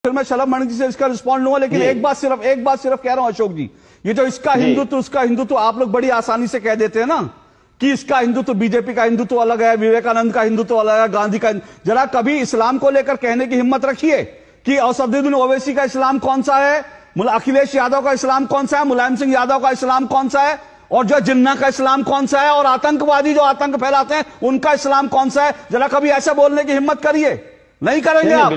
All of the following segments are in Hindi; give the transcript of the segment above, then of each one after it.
फिर मैं शलभ मणि जी से इसका रिस्पॉन्ड लूंगा, लेकिन एक बात सिर्फ कह रहा हूं अशोक जी, ये जो इसका हिंदुत्व उसका हिंदुत्व आप लोग बड़ी आसानी से कह देते हैं ना कि इसका हिंदुत्व, बीजेपी का हिंदुत्व अलग है, विवेकानंद का हिंदुत्व अलग है, गांधी का। जरा कभी इस्लाम को लेकर कहने की हिम्मत रखिए कि असदुद्दीन ओवैसी का इस्लाम कौन सा है, अखिलेश यादव का इस्लाम कौन सा है, मुलायम सिंह यादव का इस्लाम कौन सा है, और जो जिन्ना का इस्लाम कौन सा है, और आतंकवादी जो आतंक फैलाते हैं उनका इस्लाम कौन सा है। जरा कभी ऐसा बोलने की हिम्मत करिए। नहीं करेंगे आप,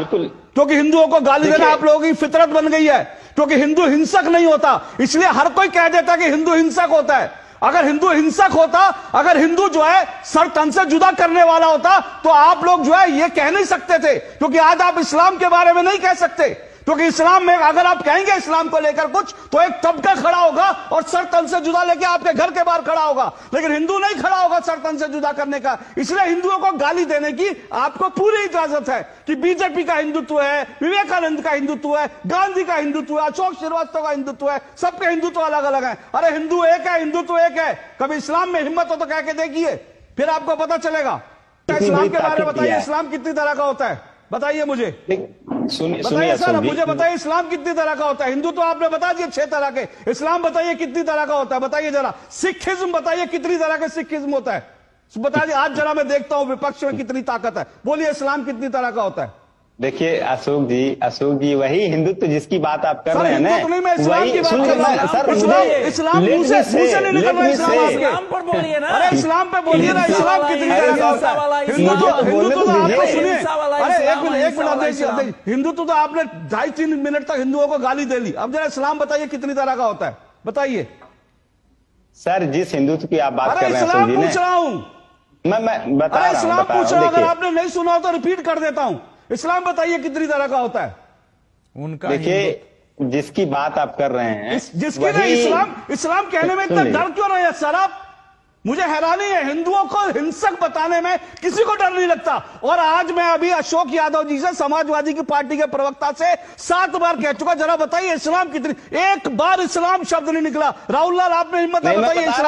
क्योंकि हिंदुओं को गाली देना आप लोगों की फितरत बन गई है, क्योंकि हिंदू हिंसक नहीं होता, इसलिए हर कोई कह देता कि हिंदू हिंसक होता है। अगर हिंदू हिंसक होता, अगर हिंदू जो है सर तन से जुदा करने वाला होता, तो आप लोग जो है ये कह नहीं सकते थे, क्योंकि आज आप इस्लाम के बारे में नहीं कह सकते, क्योंकि इस्लाम में अगर आप कहेंगे इस्लाम को लेकर कुछ, तो एक तबका खड़ा होगा और सर तन से जुदा लेके आपके घर के बाहर खड़ा होगा, लेकिन हिंदू नहीं खड़ा होगा सर तन से जुदा करने का। इसलिए हिंदुओं को गाली देने की आपको पूरी इजाजत है कि बीजेपी का हिंदुत्व है, विवेकानंद का हिंदुत्व है, गांधी का हिंदुत्व है, अशोक श्रीवास्तव का हिंदुत्व है, सबके हिंदुत्व अलग अलग है। अरे हिंदू एक है, हिंदुत्व एक है। कभी इस्लाम में हिम्मत हो तो कह के देखिए, फिर आपको पता चलेगा। इस्लाम के बारे में बताइए, इस्लाम कितनी तरह का होता है बताइए मुझे। बताइए सर, मुझे बताइए इस्लाम कितनी तरह का होता है। हिंदू तो आपने बता दिए 6 तरह के, इस्लाम बताइए कितनी तरह का होता है, बताइए जरा। सिखिज्म बताइए कितनी तरह का सिखिज्म होता है, बताइए। आज जरा मैं देखता हूं विपक्ष में कितनी ताकत है, बोलिए इस्लाम कितनी तरह का होता है। देखिए अशोक जी वही हिंदुत्व जिसकी बात आप कर रहे हैं ना, मैं इस्लाम की बात कर रहा हूं सर। इस्लाम मुंह से नहीं निकल रहा, इस्लाम पर बोलिए ना। अरे इस्लाम पे बोलिए ना, इस्लाम कितनी तरह का होता है। हिंदुत्व तो आपने सुनिए, अरे एक मिनट, हिंदुत्व तो आपने 2.5-3 मिनट तक हिंदुओं को गाली दे ली। अब जरा इस्लाम बताइए कितनी तरह का होता है, बताइए सर। जिस हिंदुत्व की आप बात कर रहे हैं, इस्लाम पूछ रहा हूं मैं बता रहा हूं, इस्लाम पूछ रहा हूं। अगर आपने नहीं सुना हो तो रिपीट कर देता हूं। इस्लाम बताइए कितनी तरह का होता है उनका। देखिए जिसकी बात आप कर रहे हैं, जिसकी ना इस्लाम कहने में इतना डर क्यों नहीं है सर आप? मुझे हैरानी है, हिंदुओं को हिंसक बताने में किसी को डर नहीं लगता। और आज मैं अभी अशोक यादव जी से, समाजवादी की पार्टी के प्रवक्ता से 7 बार कह चुका, जरा बताइए इस्लाम कितनी, एक बार इस्लाम शब्द नहीं निकला। राहुल लाल आपने हिम्मत है, बताइए इस्लाम